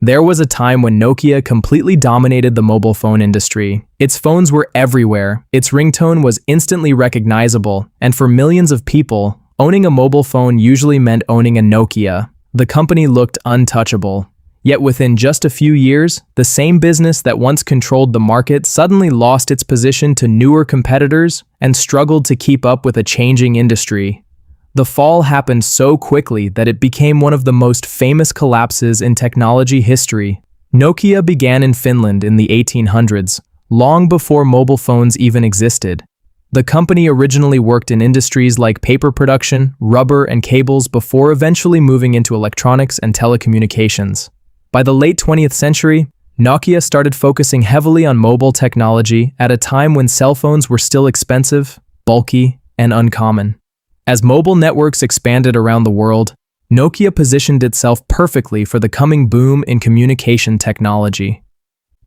There was a time when Nokia completely dominated the mobile phone industry. Its phones were everywhere, its ringtone was instantly recognizable, and for millions of people, owning a mobile phone usually meant owning a Nokia. The company looked untouchable. Yet within just a few years, the same business that once controlled the market suddenly lost its position to newer competitors and struggled to keep up with a changing industry. The fall happened so quickly that it became one of the most famous collapses in technology history. Nokia began in Finland in the 1800s, long before mobile phones even existed. The company originally worked in industries like paper production, rubber, and cables before eventually moving into electronics and telecommunications. By the late 20th century, Nokia started focusing heavily on mobile technology at a time when cell phones were still expensive, bulky, and uncommon. As mobile networks expanded around the world, Nokia positioned itself perfectly for the coming boom in communication technology.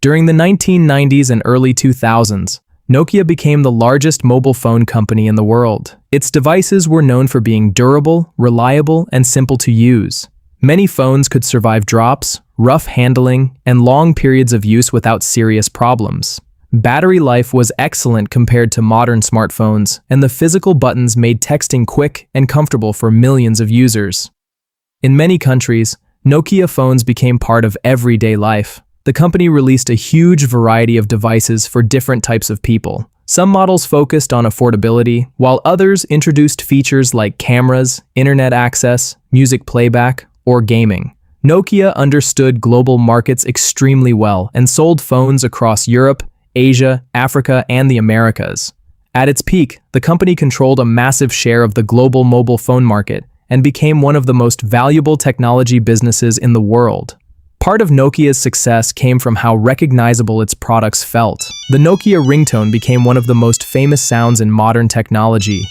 During the 1990s and early 2000s, Nokia became the largest mobile phone company in the world. Its devices were known for being durable, reliable, and simple to use. Many phones could survive drops, rough handling, and long periods of use without serious problems. Battery life was excellent compared to modern smartphones, and the physical buttons made texting quick and comfortable for millions of users. In many countries, Nokia phones became part of everyday life. The company released a huge variety of devices for different types of people. Some models focused on affordability, while others introduced features like cameras, internet access, music playback, or gaming. Nokia understood global markets extremely well and sold phones across Europe, Asia, Africa, and the Americas. At its peak, the company controlled a massive share of the global mobile phone market and became one of the most valuable technology businesses in the world. Part of Nokia's success came from how recognizable its products felt. The Nokia ringtone became one of the most famous sounds in modern technology.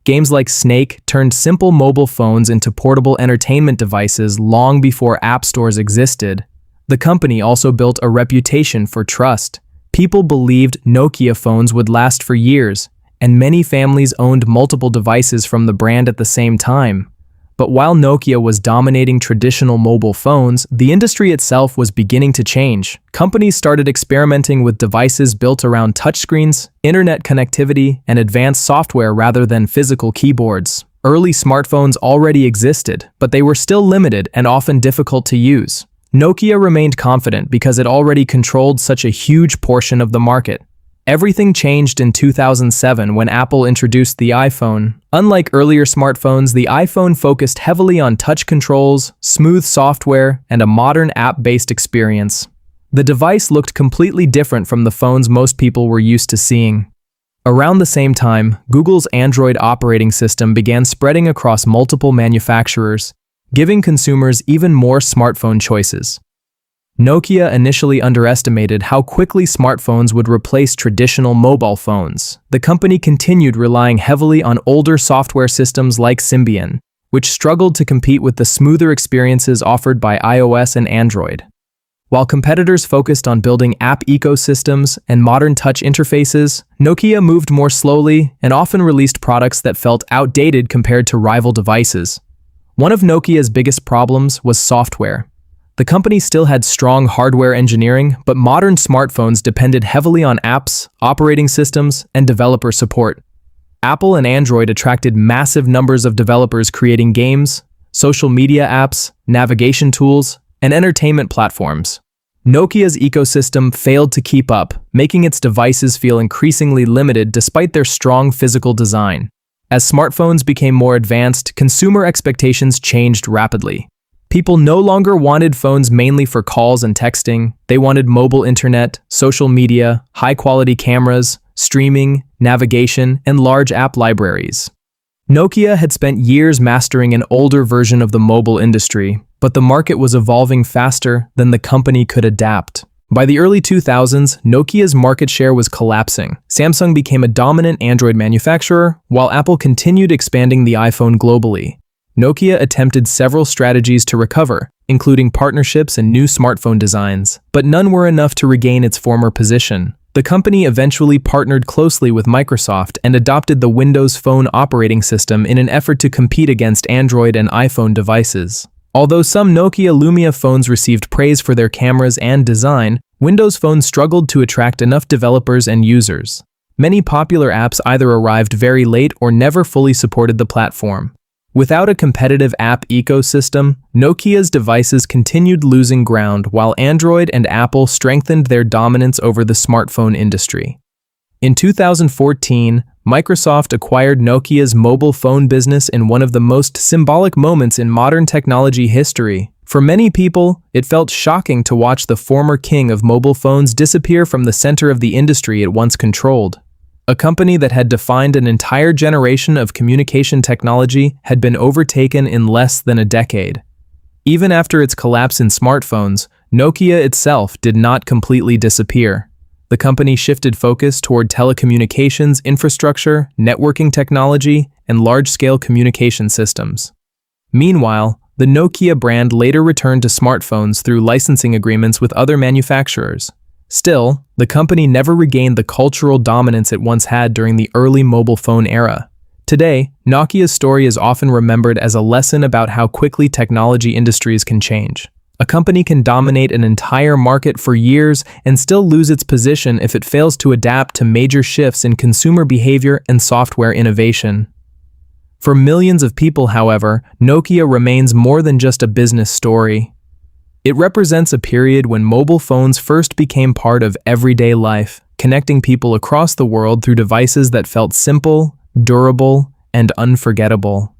Games like Snake turned simple mobile phones into portable entertainment devices long before app stores existed. The company also built a reputation for trust. People believed Nokia phones would last for years, and many families owned multiple devices from the brand at the same time. But while Nokia was dominating traditional mobile phones, the industry itself was beginning to change. Companies started experimenting with devices built around touchscreens, internet connectivity, and advanced software rather than physical keyboards. Early smartphones already existed, but they were still limited and often difficult to use. Nokia remained confident because it already controlled such a huge portion of the market. Everything changed in 2007 when Apple introduced the iPhone. Unlike earlier smartphones, the iPhone focused heavily on touch controls, smooth software, and a modern app-based experience. The device looked completely different from the phones most people were used to seeing. Around the same time, Google's Android operating system began spreading across multiple manufacturers, giving consumers even more smartphone choices. Nokia initially underestimated how quickly smartphones would replace traditional mobile phones. The company continued relying heavily on older software systems like Symbian, which struggled to compete with the smoother experiences offered by iOS and Android. While competitors focused on building app ecosystems and modern touch interfaces, Nokia moved more slowly and often released products that felt outdated compared to rival devices. One of Nokia's biggest problems was software. The company still had strong hardware engineering, but modern smartphones depended heavily on apps, operating systems, and developer support. Apple and Android attracted massive numbers of developers creating games, social media apps, navigation tools, and entertainment platforms. Nokia's ecosystem failed to keep up, making its devices feel increasingly limited despite their strong physical design. As smartphones became more advanced, consumer expectations changed rapidly. People no longer wanted phones mainly for calls and texting. They wanted mobile internet, social media, high-quality cameras, streaming, navigation, and large app libraries. Nokia had spent years mastering an older version of the mobile industry, but the market was evolving faster than the company could adapt. By the early 2000s, Nokia's market share was collapsing. Samsung became a dominant Android manufacturer, while Apple continued expanding the iPhone globally. Nokia attempted several strategies to recover, including partnerships and new smartphone designs, but none were enough to regain its former position. The company eventually partnered closely with Microsoft and adopted the Windows Phone operating system in an effort to compete against Android and iPhone devices. Although some Nokia Lumia phones received praise for their cameras and design, Windows phones struggled to attract enough developers and users. Many popular apps either arrived very late or never fully supported the platform. Without a competitive app ecosystem, Nokia's devices continued losing ground while Android and Apple strengthened their dominance over the smartphone industry. In 2014, Microsoft acquired Nokia's mobile phone business in one of the most symbolic moments in modern technology history. For many people, it felt shocking to watch the former king of mobile phones disappear from the center of the industry it once controlled. A company that had defined an entire generation of communication technology had been overtaken in less than a decade. Even after its collapse in smartphones, Nokia itself did not completely disappear. The company shifted focus toward telecommunications infrastructure, networking technology, and large-scale communication systems. Meanwhile, the Nokia brand later returned to smartphones through licensing agreements with other manufacturers. Still, the company never regained the cultural dominance it once had during the early mobile phone era. Today, Nokia's story is often remembered as a lesson about how quickly technology industries can change. A company can dominate an entire market for years and still lose its position if it fails to adapt to major shifts in consumer behavior and software innovation. For millions of people, however, Nokia remains more than just a business story. It represents a period when mobile phones first became part of everyday life, connecting people across the world through devices that felt simple, durable, and unforgettable.